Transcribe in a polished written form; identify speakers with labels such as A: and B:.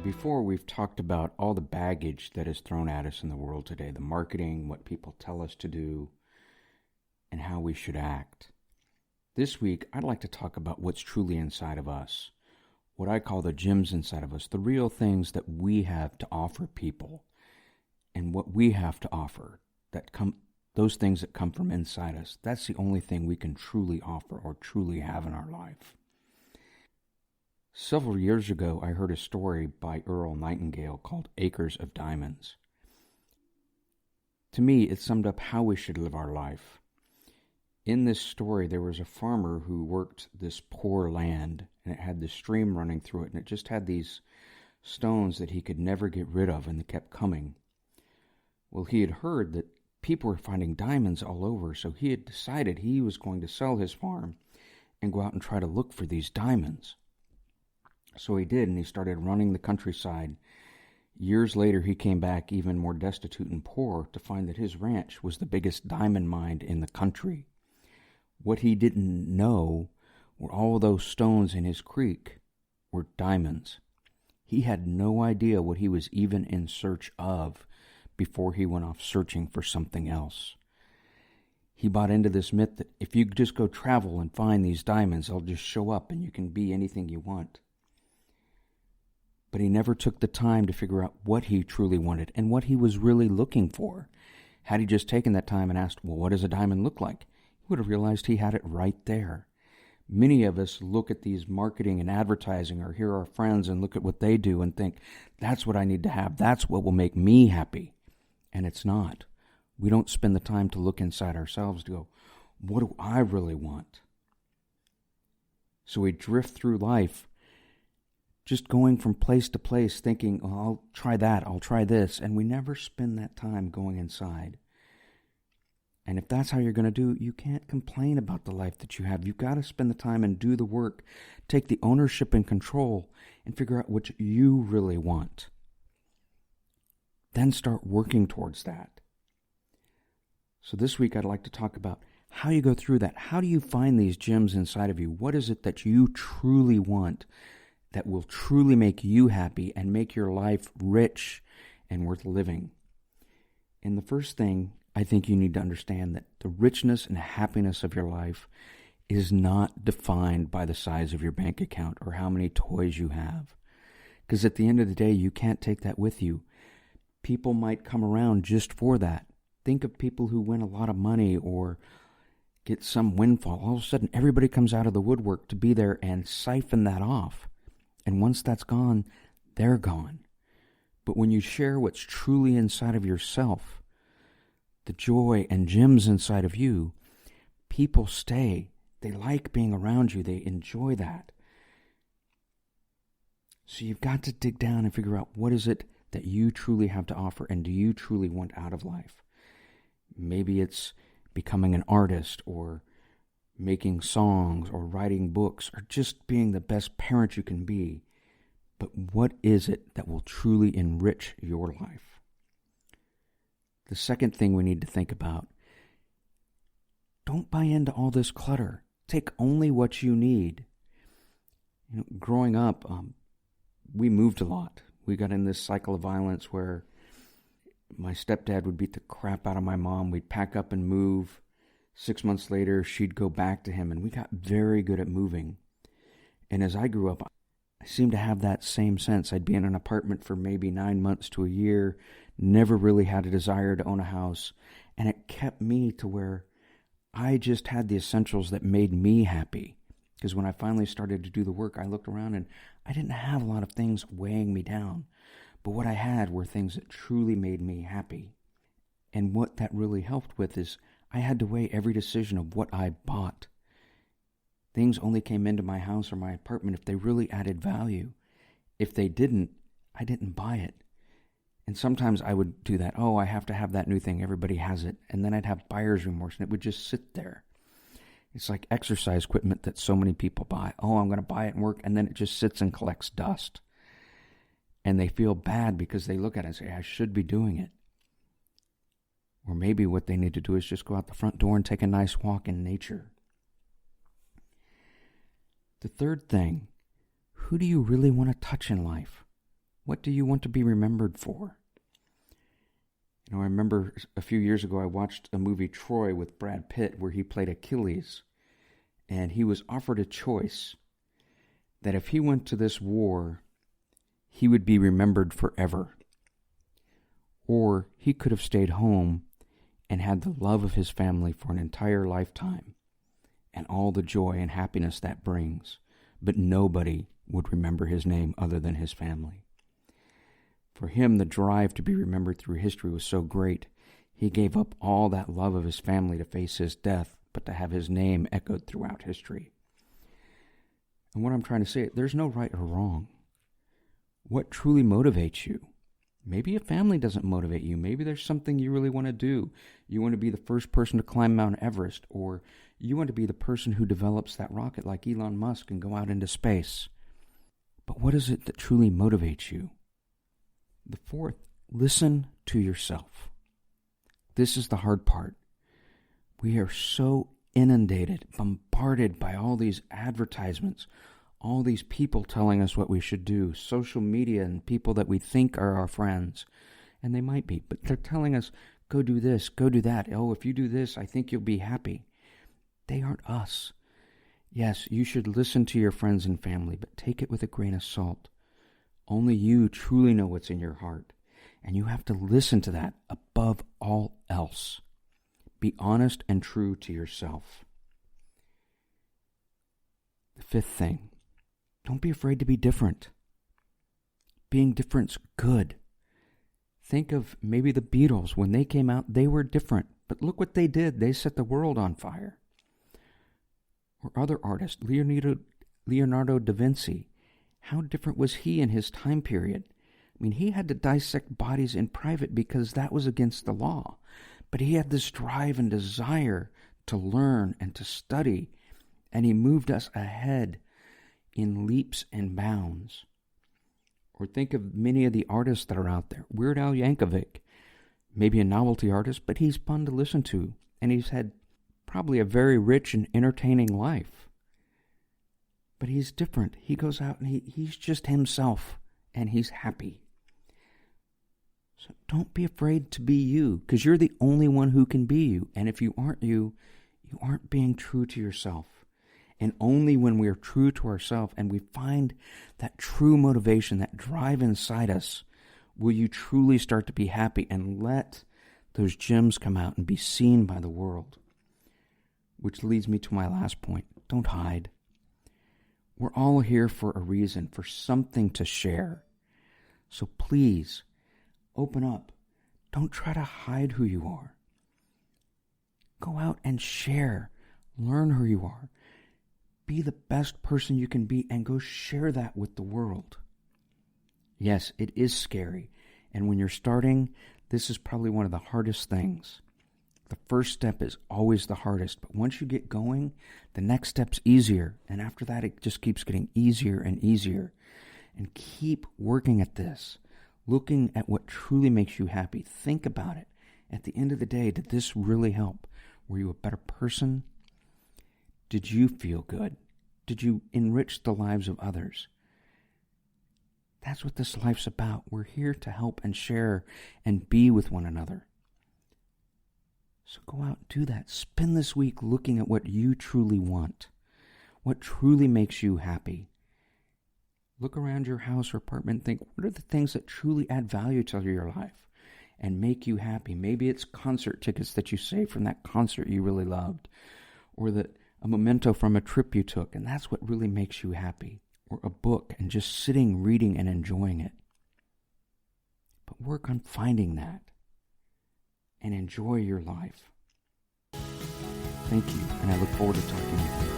A: Before, we've talked about all the baggage that is thrown at us in the world today, the marketing, what people tell us to do, and how we should act. This week, I'd like to talk about what's truly inside of us, what I call the gems inside of us, the real things that we have to offer people, and what we have to offer, those things that come from inside us. That's the only thing we can truly offer or truly have in our life. Several years ago, I heard a story by Earl Nightingale called Acres of Diamonds. To me, it summed up how we should live our life. In this story, there was a farmer who worked this poor land, and it had this stream running through it, and it just had these stones that he could never get rid of, and they kept coming. Well, he had heard that people were finding diamonds all over, so he had decided he was going to sell his farm and go out and try to look for these diamonds. So he did, and he started running the countryside. Years later, he came back even more destitute and poor to find that his ranch was the biggest diamond mine in the country. What he didn't know were all those stones in his creek were diamonds. He had no idea what he was even in search of before he went off searching for something else. He bought into this myth that if you just go travel and find these diamonds, they'll just show up and you can be anything you want. But he never took the time to figure out what he truly wanted and what he was really looking for. Had he just taken that time and asked, well, what does a diamond look like? He would have realized he had it right there. Many of us look at these marketing and advertising or hear our friends and look at what they do and think, that's what I need to have. That's what will make me happy. And it's not. We don't spend the time to look inside ourselves to go, what do I really want? So we drift through life just going from place to place thinking, oh, I'll try that, I'll try this, and we never spend that time going inside. And if that's how you're going to do, you can't complain about the life that you have. You've got to spend the time and do the work, take the ownership and control, and figure out what you really want. Then start working towards that. So this week I'd like to talk about how you go through that. How do you find these gems inside of you? What is it that you truly want that will truly make you happy and make your life rich and worth living? And the first thing I think you need to understand that the richness and happiness of your life is not defined by the size of your bank account or how many toys you have. Because at the end of the day, you can't take that with you. People might come around just for that. Think of people who win a lot of money or get some windfall. All of a sudden, everybody comes out of the woodwork to be there and siphon that off. And once that's gone, they're gone. But when you share what's truly inside of yourself, the joy and gems inside of you, people stay. They like being around you. They enjoy that. So you've got to dig down and figure out what is it that you truly have to offer and do you truly want out of life. Maybe it's becoming an artist or making songs or writing books or just being the best parent you can be. But what is it that will truly enrich your life? The second thing we need to think about, don't buy into all this clutter. Take only what you need. Growing up, we moved a lot. We got in this cycle of violence where my stepdad would beat the crap out of my mom. We'd pack up and move. 6 months later, she'd go back to him, and we got very good at moving. And as I grew up, I seemed to have that same sense. I'd be in an apartment for maybe 9 months to a year, never really had a desire to own a house, and it kept me to where I just had the essentials that made me happy. Because when I finally started to do the work, I looked around and I didn't have a lot of things weighing me down. But what I had were things that truly made me happy. And what that really helped with is I had to weigh every decision of what I bought. Things only came into my house or my apartment if they really added value. If they didn't, I didn't buy it. And sometimes I would do that. Oh, I have to have that new thing. Everybody has it. And then I'd have buyer's remorse, and it would just sit there. It's like exercise equipment that so many people buy. Oh, I'm going to buy it and work, and then it just sits and collects dust. And they feel bad because they look at it and say, I should be doing it. Or maybe what they need to do is just go out the front door and take a nice walk in nature. The third thing, who do you really want to touch in life? What do you want to be remembered for? I remember a few years ago I watched a movie, Troy, with Brad Pitt, where he played Achilles. And he was offered a choice that if he went to this war, he would be remembered forever. Or he could have stayed home and had the love of his family for an entire lifetime and all the joy and happiness that brings, but nobody would remember his name other than his family. For him, the drive to be remembered through history was so great, he gave up all that love of his family to face his death, but to have his name echoed throughout history. And what I'm trying to say, there's no right or wrong. What truly motivates you? Maybe a family doesn't motivate you. Maybe there's something you really want to do. You want to be the first person to climb Mount Everest, or you want to be the person who develops that rocket like Elon Musk and go out into space. But what is it that truly motivates you? The fourth, listen to yourself. This is the hard part. We are so inundated, bombarded by all these advertisements, all these people telling us what we should do, social media and people that we think are our friends. And they might be, but they're telling us, go do this, go do that. Oh, if you do this, I think you'll be happy. They aren't us. Yes, you should listen to your friends and family, but take it with a grain of salt. Only you truly know what's in your heart, and you have to listen to that above all else. Be honest and true to yourself. The fifth thing, don't be afraid to be different. Being different's good. Think of maybe the Beatles. When they came out, they were different, but look what they did. They set the world on fire. Or other artists, Leonardo da Vinci. How different was he in his time period? I mean, he had to dissect bodies in private because that was against the law. But he had this drive and desire to learn and to study, and he moved us ahead in leaps and bounds. Or think of many of the artists that are out there. Weird Al Yankovic, maybe a novelty artist, but he's fun to listen to, and he's had probably a very rich and entertaining life. But he's different. He goes out and he's just himself, and he's happy. So don't be afraid to be you, because you're the only one who can be you. And if you aren't you, you aren't being true to yourself. And only when we are true to ourselves and we find that true motivation, that drive inside us, will you truly start to be happy and let those gems come out and be seen by the world. Which leads me to my last point. Don't hide. We're all here for a reason, for something to share. So please, open up. Don't try to hide who you are. Go out and share. Learn who you are. Be the best person you can be and go share that with the world. Yes, it is scary. And when you're starting, this is probably one of the hardest things. The first step is always the hardest, but once you get going, the next step's easier. And after that, it just keeps getting easier and easier. And keep working at this, looking at what truly makes you happy. Think about it. At the end of the day, did this really help? Were you a better person? Did you feel good? Did you enrich the lives of others? That's what this life's about. We're here to help and share and be with one another. So go out and do that. Spend this week looking at what you truly want, what truly makes you happy. Look around your house or apartment and think, what are the things that truly add value to your life and make you happy? Maybe it's concert tickets that you saved from that concert you really loved, or a memento from a trip you took, and that's what really makes you happy. Or a book and just sitting, reading, and enjoying it. But work on finding that and enjoy your life. Thank you, and I look forward to talking with you.